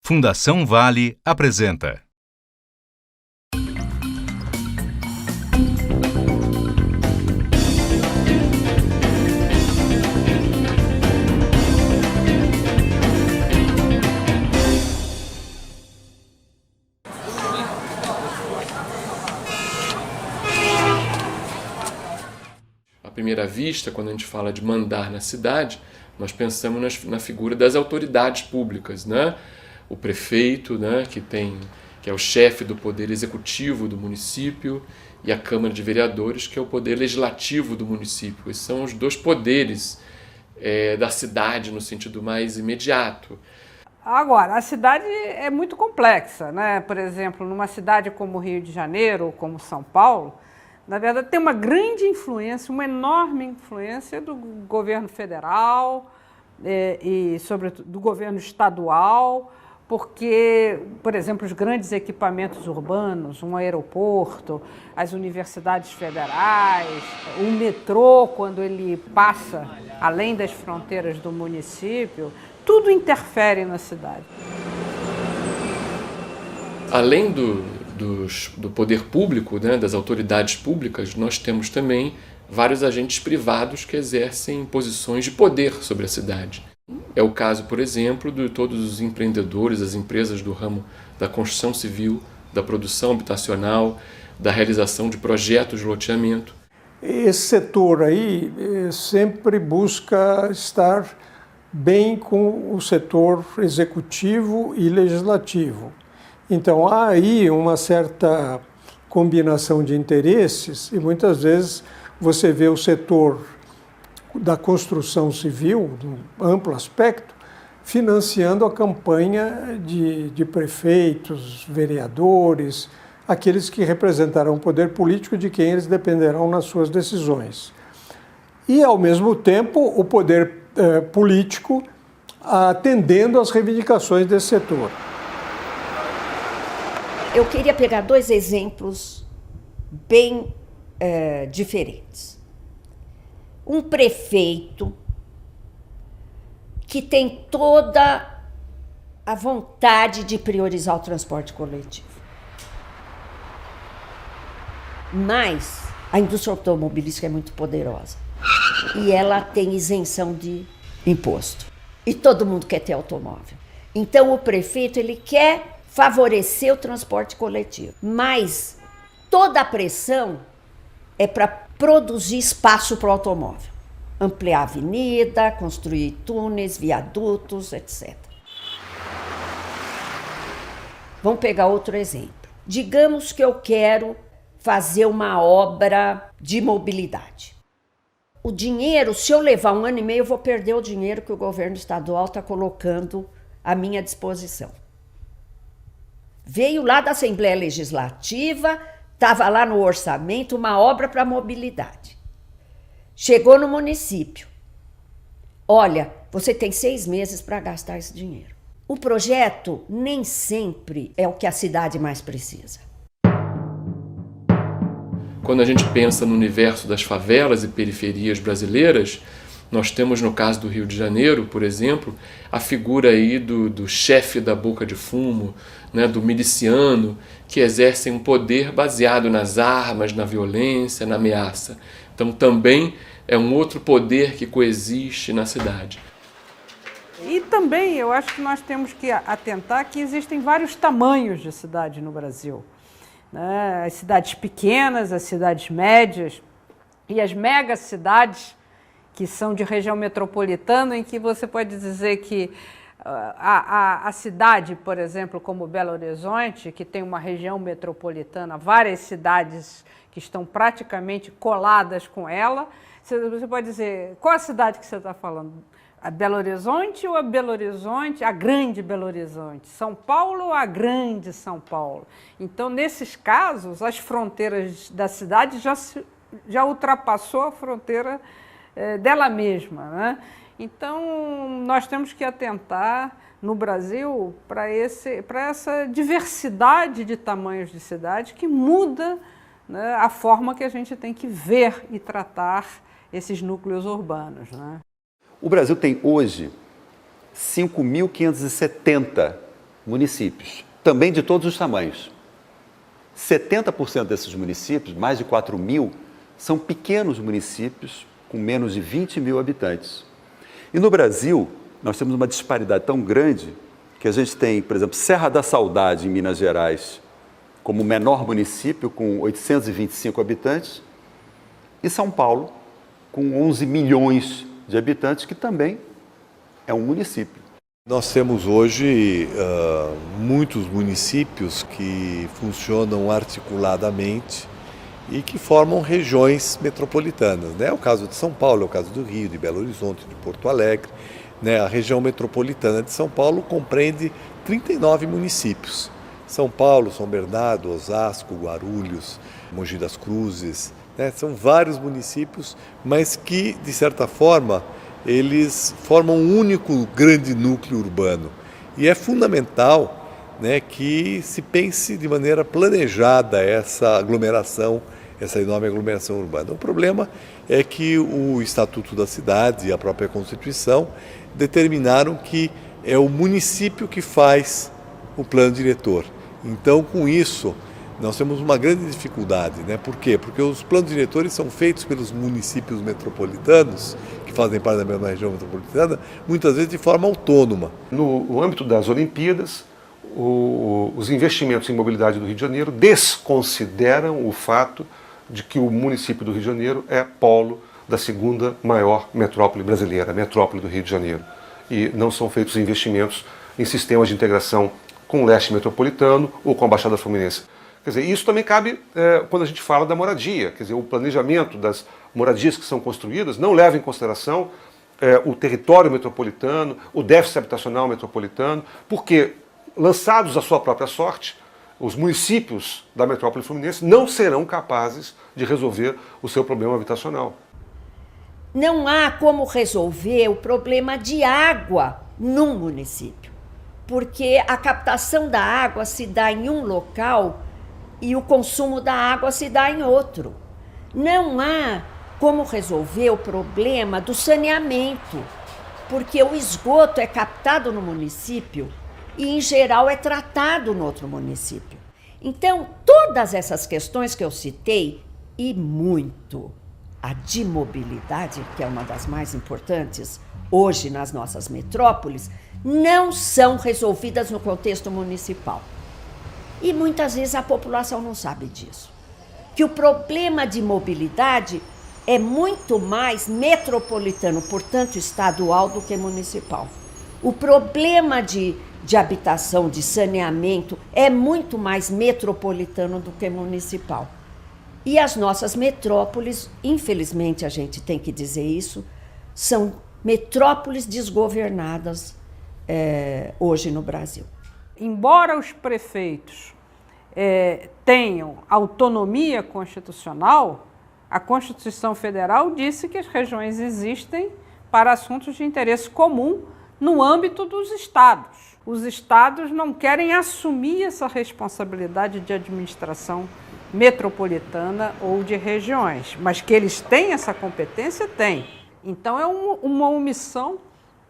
Fundação Vale apresenta. À primeira vista, quando a gente fala de mandar na cidade, nós pensamos na figura das autoridades públicas, né? O prefeito, né, que é o chefe do poder executivo do município, e a Câmara de Vereadores, que é o poder legislativo do município. Esses são os dois poderes da cidade no sentido mais imediato. Agora, a cidade é muito complexa, né? Por exemplo, numa cidade como Rio de Janeiro ou como São Paulo, na verdade tem uma grande influência, uma enorme influência do governo federal e sobretudo do governo estadual, porque, por exemplo, os grandes equipamentos urbanos, um aeroporto, as universidades federais, o metrô, quando ele passa além das fronteiras do município, tudo interfere na cidade. Além do poder público, né, das autoridades públicas, nós temos também vários agentes privados que exercem posições de poder sobre a cidade. É o caso, por exemplo, de todos os empreendedores, as empresas do ramo da construção civil, da produção habitacional, da realização de projetos de loteamento. Esse setor aí sempre busca estar bem com o setor executivo e legislativo. Então há aí uma certa combinação de interesses e muitas vezes você vê o setor da construção civil, num amplo aspecto, financiando a campanha de prefeitos, vereadores, aqueles que representarão o poder político de quem eles dependerão nas suas decisões. E, ao mesmo tempo, o poder político atendendo às reivindicações desse setor. Eu queria pegar dois exemplos bem diferentes. Um prefeito que tem toda a vontade de priorizar o transporte coletivo. Mas a indústria automobilística é muito poderosa e ela tem isenção de imposto. E todo mundo quer ter automóvel. Então o prefeito ele quer favorecer o transporte coletivo, mas toda a pressão é para produzir espaço para o automóvel, ampliar a avenida, construir túneis, viadutos, etc. Vamos pegar outro exemplo. Digamos que eu quero fazer uma obra de mobilidade. O dinheiro, se eu levar 1 ano e meio, eu vou perder o dinheiro que o governo estadual está colocando à minha disposição. Veio lá da Assembleia Legislativa, estava lá no orçamento uma obra para mobilidade. Chegou no município. Olha, você tem 6 meses para gastar esse dinheiro. O projeto nem sempre é o que a cidade mais precisa. Quando a gente pensa no universo das favelas e periferias brasileiras, nós temos, no caso do Rio de Janeiro, por exemplo, a figura aí do chefe da boca de fumo, né, do miliciano, que exercem um poder baseado nas armas, na violência, na ameaça. Então também é um outro poder que coexiste na cidade. E também eu acho que nós temos que atentar que existem vários tamanhos de cidade no Brasil, né? As cidades pequenas, as cidades médias e as megacidades, que são de região metropolitana, em que você pode dizer que a cidade, por exemplo, como Belo Horizonte, que tem uma região metropolitana, várias cidades que estão praticamente coladas com ela, você pode dizer, qual a cidade que você está falando? A Belo Horizonte ou a Belo Horizonte, a grande Belo Horizonte? São Paulo ou a grande São Paulo? Então, nesses casos, as fronteiras da cidade já ultrapassou a fronteira dela mesma, né? Então, nós temos que atentar no Brasil para essa diversidade de tamanhos de cidade que muda, né, a forma que a gente tem que ver e tratar esses núcleos urbanos, né? O Brasil tem hoje 5.570 municípios, também de todos os tamanhos. 70% desses municípios, mais de 4 mil, são pequenos municípios com menos de 20 mil habitantes. E no Brasil, nós temos uma disparidade tão grande que a gente tem, por exemplo, Serra da Saudade, em Minas Gerais, como o menor município, com 825 habitantes, e São Paulo, com 11 milhões de habitantes, que também é um município. Nós temos hoje muitos municípios que funcionam articuladamente e que formam regiões metropolitanas, né? É o caso de São Paulo, é o caso do Rio, de Belo Horizonte, de Porto Alegre, né? A região metropolitana de São Paulo compreende 39 municípios. São Paulo, São Bernardo, Osasco, Guarulhos, Mogi das Cruzes, né? São vários municípios, mas que, de certa forma, eles formam um único grande núcleo urbano. E é fundamental, né, que se pense de maneira planejada essa aglomeração, essa enorme aglomeração urbana. O problema é que o Estatuto da Cidade e a própria Constituição determinaram que é o município que faz o plano diretor. Então, com isso, nós temos uma grande dificuldade, né? Por quê? Porque os planos diretores são feitos pelos municípios metropolitanos, que fazem parte da mesma região metropolitana, muitas vezes de forma autônoma. No âmbito das Olimpíadas, os investimentos em mobilidade do Rio de Janeiro desconsideram o fato de que o município do Rio de Janeiro é polo da segunda maior metrópole brasileira, a metrópole do Rio de Janeiro. E não são feitos investimentos em sistemas de integração com o leste metropolitano ou com a Baixada Fluminense. Quer dizer, isso também cabe quando a gente fala da moradia. Quer dizer, o planejamento das moradias que são construídas não leva em consideração o território metropolitano, o déficit habitacional metropolitano, porque, lançados à sua própria sorte, os municípios da metrópole fluminense não serão capazes de resolver o seu problema habitacional. Não há como resolver o problema de água num município, porque a captação da água se dá em um local e o consumo da água se dá em outro. Não há como resolver o problema do saneamento, porque o esgoto é captado no município e, em geral, é tratado no outro município. Então, todas essas questões que eu citei, e muito a de mobilidade, que é uma das mais importantes hoje nas nossas metrópoles, não são resolvidas no contexto municipal. E muitas vezes a população não sabe disso. Que o problema de mobilidade é muito mais metropolitano, portanto estadual, do que municipal. O problema de habitação, de saneamento, é muito mais metropolitano do que municipal. E as nossas metrópoles, infelizmente a gente tem que dizer isso, são metrópoles desgovernadas hoje no Brasil. Embora os prefeitos tenham autonomia constitucional, a Constituição Federal disse que as regiões existem para assuntos de interesse comum no âmbito dos estados. Os estados não querem assumir essa responsabilidade de administração metropolitana ou de regiões, mas que eles têm essa competência, têm. Então é uma omissão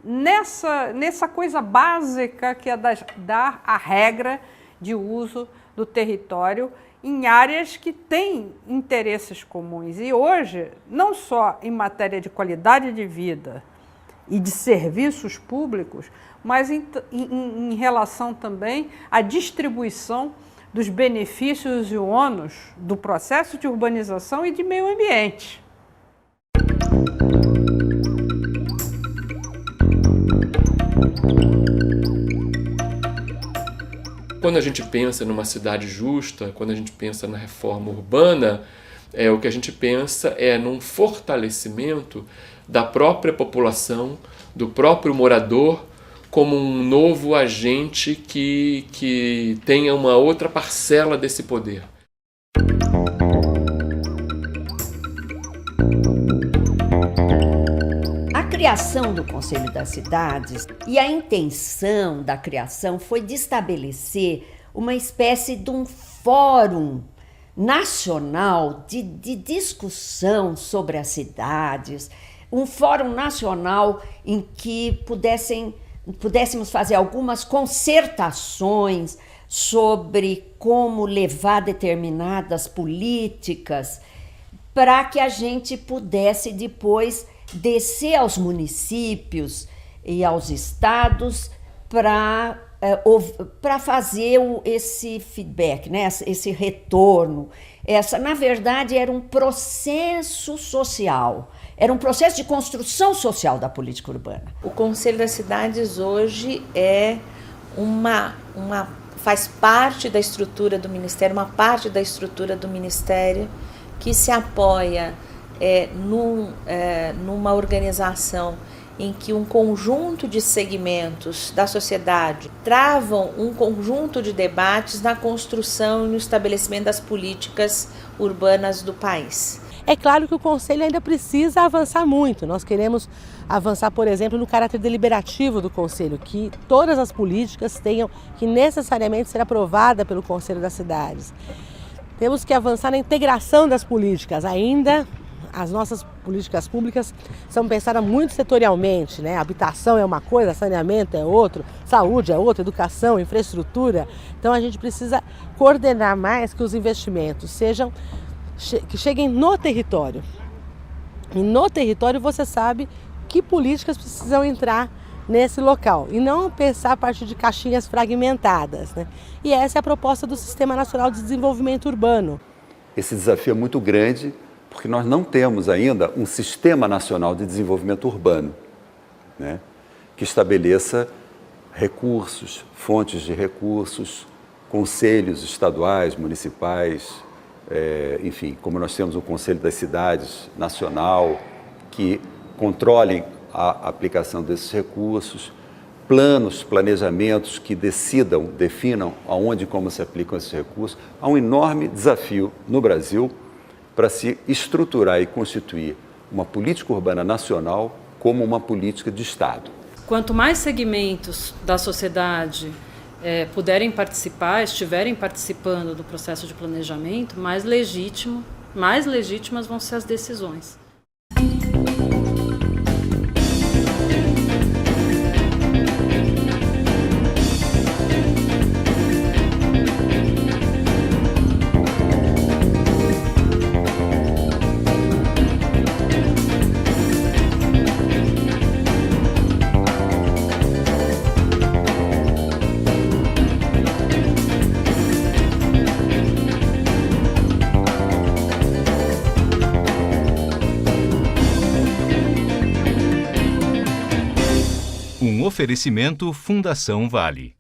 nessa coisa básica que é dar a regra de uso do território em áreas que têm interesses comuns. E hoje, não só em matéria de qualidade de vida e de serviços públicos, mas em relação também à distribuição dos benefícios e ônus do processo de urbanização e de meio ambiente. Quando a gente pensa numa cidade justa, quando a gente pensa na reforma urbana, o que a gente pensa é num fortalecimento da própria população, do próprio morador, como um novo agente que tenha uma outra parcela desse poder. A criação do Conselho das Cidades e a intenção da criação foi de estabelecer uma espécie de um fórum nacional de discussão sobre as cidades, um fórum nacional em que pudessem pudéssemos fazer algumas concertações sobre como levar determinadas políticas, para que a gente pudesse depois descer aos municípios e aos estados para fazer esse feedback, né? Esse retorno. Na verdade, era um processo social, era um processo de construção social da política urbana. O Conselho das Cidades hoje é faz parte da estrutura do Ministério, uma parte da estrutura do Ministério que se apoia numa organização em que um conjunto de segmentos da sociedade travam um conjunto de debates na construção e no estabelecimento das políticas urbanas do país. É claro que o Conselho ainda precisa avançar muito. Nós queremos avançar, por exemplo, no caráter deliberativo do Conselho, que todas as políticas tenham que necessariamente ser aprovadas pelo Conselho das Cidades. Temos que avançar na integração das políticas. Ainda as nossas políticas públicas são pensadas muito setorialmente, né? Habitação é uma coisa, saneamento é outro, saúde é outra, educação, infraestrutura. Então a gente precisa coordenar mais que os investimentos que cheguem no território. E no território você sabe que políticas precisam entrar nesse local e não pensar a partir de caixinhas fragmentadas, né? E essa é a proposta do Sistema Nacional de Desenvolvimento Urbano. Esse desafio é muito grande porque nós não temos ainda um Sistema Nacional de Desenvolvimento Urbano, né? Que estabeleça recursos, fontes de recursos, conselhos estaduais, municipais, enfim, como nós temos o Conselho das Cidades Nacional, que controlem a aplicação desses recursos, planejamentos que definam aonde e como se aplicam esses recursos. Há um enorme desafio no Brasil para se estruturar e constituir uma política urbana nacional como uma política de Estado. Quanto mais segmentos da sociedade puderem participar, estiverem participando do processo de planejamento, mais legítimas vão ser as decisões. Um oferecimento Fundação Vale.